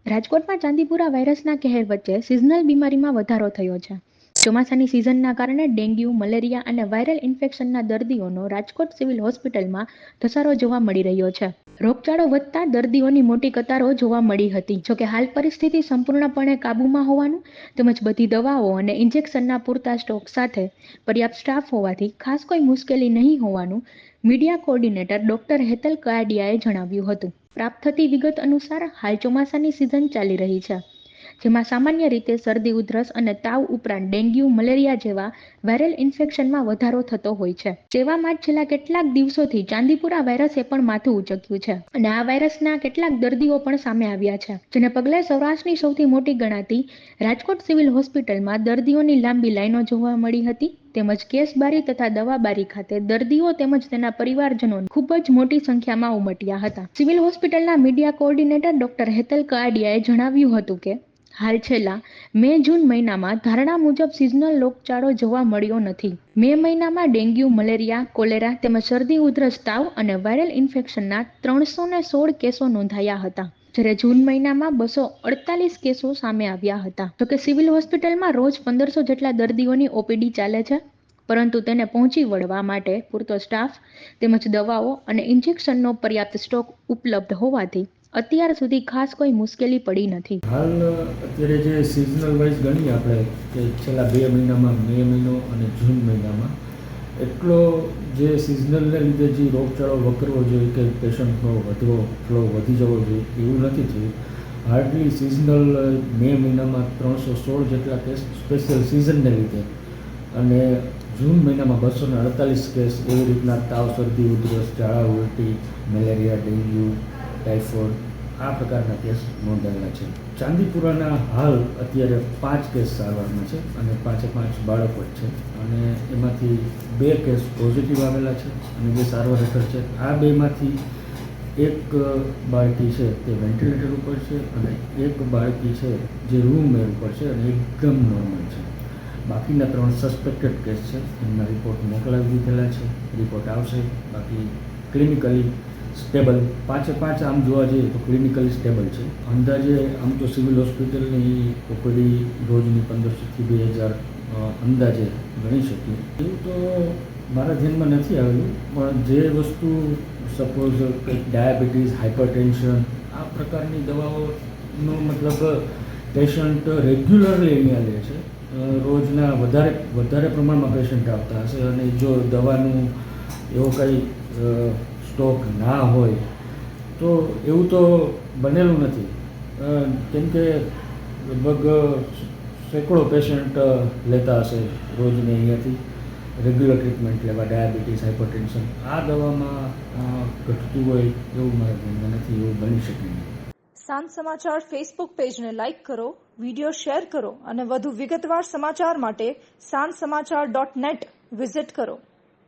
રાજકોટમાં ચાંદીપુરા વાયરસના કહેર વચ્ચે સિઝનલ બીમારીમાં વધારો થયો છે. ચોમાસાની સિઝનના કારણે ડેન્ગ્યુ, મલેરિયા અને વાયરલ ઇન્ફેક્શનના દર્દીઓનો રાજકોટ સિવિલ હોસ્પિટલમાં ધસારો જોવા મળી રહ્યો છે. રોગચાળો વધતા દર્દીઓની મોટી કતારો જોવા મળી હતી. જોકે હાલ પરિસ્થિતિ સંપૂર્ણપણે કાબૂમાં હોવાનું તેમજ બધી દવાઓ અને ઇન્જેક્શનના પૂરતા સ્ટોક સાથે પર્યાપ્ત સ્ટાફ હોવાથી ખાસ કોઈ મુશ્કેલી નહીં હોવાનું મીડિયા કોર્ડિનેટર ડોક્ટર હેતલ કાયડિયાએ જણાવ્યું હતું. પ્રાપ્ત થતી વિગત અનુસાર હાલ ચોમાસાની સિઝન ચાલી રહી છે, જેમાં સામાન્ય રીતે શરદી, ઉધરસ અને તાવ ઉપરાંત ડેન્ગ્યુ, મલેરિયા જેવા વાયરલ ઇન્ફેક્શનમાં વધારો થતો હોય છે. તેવામાં છેલ્લા કેટલાક દિવસોથી ચાંદીપુરા વાયરસે પણ માથું ઉચક્યું છે અને આ વાયરસના કેટલાક દર્દીઓ પણ સામે આવ્યા છે, જેને પગલે સૌરાષ્ટ્રની સૌથી મોટી ગણાતી રાજકોટ સિવિલ હોસ્પિટલમાં દર્દીઓની લાંબી લાઈનો જોવા મળી હતી. તેમજ કેસબારી તથા દવાબારી ખાતે દર્દીઓ તેમજ તેના પરિવારજનો ખૂબ જ મોટી સંખ્યામાં ઉમટ્યા હતા. સિવિલ હોસ્પિટલના મીડિયા કોર્ડિનેટર ડોક્ટર હેતલ કાયડિયાએ જણાવ્યું હતું કે હાલ છેલ્લા મે-જૂન મહિનામાં ધારણા મુજબ સિઝનલ રોગચાળો જોવા મળ્યો નથી. મે મહિનામાં ડેન્ગ્યુ, મલેરિયા, કોલેરા તેમજ શરદી, ઉધરસ, તાવ અને વાયરલ ઇન્ફેક્શનના 316 કેસો નોંધાયા હતા. જ્યારે જૂન મહિનામાં 248 કેસો સામે આવ્યા હતા. જોકે સિવિલ હોસ્પિટલમાં રોજ 1500 જેટલા દર્દીઓની ઓપીડી ચાલે છે, પરંતુ તેને પહોંચી વળવા માટે પૂરતો સ્ટાફ તેમજ દવાઓ અને ઇન્જેક્શનનો પર્યાપ્ત સ્ટોક ઉપલબ્ધ હોવાથી અત્યાર સુધી ખાસ કોઈ મુશ્કેલી પડી નથી. હાલ અત્યારે જે સિઝનલ વાઇઝ ગણીએ આપણે કે છેલ્લા 2 મહિનામાં મે મહિનો અને જૂન મહિનામાં એટલો જે સિઝનલને લીધે જે રોગચાળો વકરવો જોઈએ કે પેશન્ટનો ફ્લો વધી જવો જોઈએ એવું નથી થયું. હાર્ડલી સિઝનલ મે મહિનામાં 316 જેટલા કેસ સ્પેશિયલ સિઝનને લીધે અને જૂન મહિનામાં 248 કેસ એવી રીતના તાવ, શરદી, ઉધરસ, ઝાડા, ઉલટી, મેલેરિયા, ડેન્ગ્યુ, ટાઇફોઇડ આ પ્રકારના કેસ નોંધાયેલા છે. ચાંદીપુરાના હાલ અત્યારે 5 કેસ સારવારમાં છે અને 5 બાળકો જ છે અને એમાંથી 2 કેસ પોઝિટિવ આવેલા છે અને જે સારવાર હેઠળ છે. આ 2માંથી એક બાળકી છે તે વેન્ટિલેટર ઉપર છે અને એક બાળકી છે જે રૂમ એર ઉપર છે અને એકદમ નોર્મલ છે. બાકીના 3 સસ્પેક્ટેડ કેસ છે, એમના રિપોર્ટ મોકલાવી દીધેલા છે. રિપોર્ટ આવશે. બાકી ક્લિનિકલી સ્ટેબલ 5 આમ જોવા જઈએ તો ક્લિનિકલી સ્ટેબલ છે. અંદાજે આમ તો સિવિલ હોસ્પિટલની ઓપીડી રોજની 1500થી 2000 અંદાજે ગણી શકીએ. એવું તો મારા ધ્યાનમાં નથી આવેલું, પણ જે વસ્તુ સપોઝ કંઈક ડાયાબિટીસ, હાઇપરટેન્શન આ પ્રકારની દવાઓનો મતલબ પેશન્ટ રેગ્યુલરલી અહીંયા લે છે. રોજના વધારે પ્રમાણમાં પેશન્ટ આવતા હશે અને જો દવાનું એવો કંઈ સ્ટોક ના હોય તો એવું તો બનેલું નથી, કેમકે લગભગ સેંકડો પેશન્ટ લેતા હશે રોજને અહીંયાથી રેગ્યુલર ટ્રીટમેન્ટ લેવા. ડાયાબિટીસ, હાઇપરટેન્શન આ દવામાં ઘટતું હોય એવું મારા ધ્યાનમાં નથી, એવું બની શકે નહીં. સાંજ સમાચાર ફેસબુક પેજને લાઇક કરો, વિડીયો શેર કરો અને વધુ વિગતવાર સમાચાર માટે sanssamachar.net વિઝિટ કરો.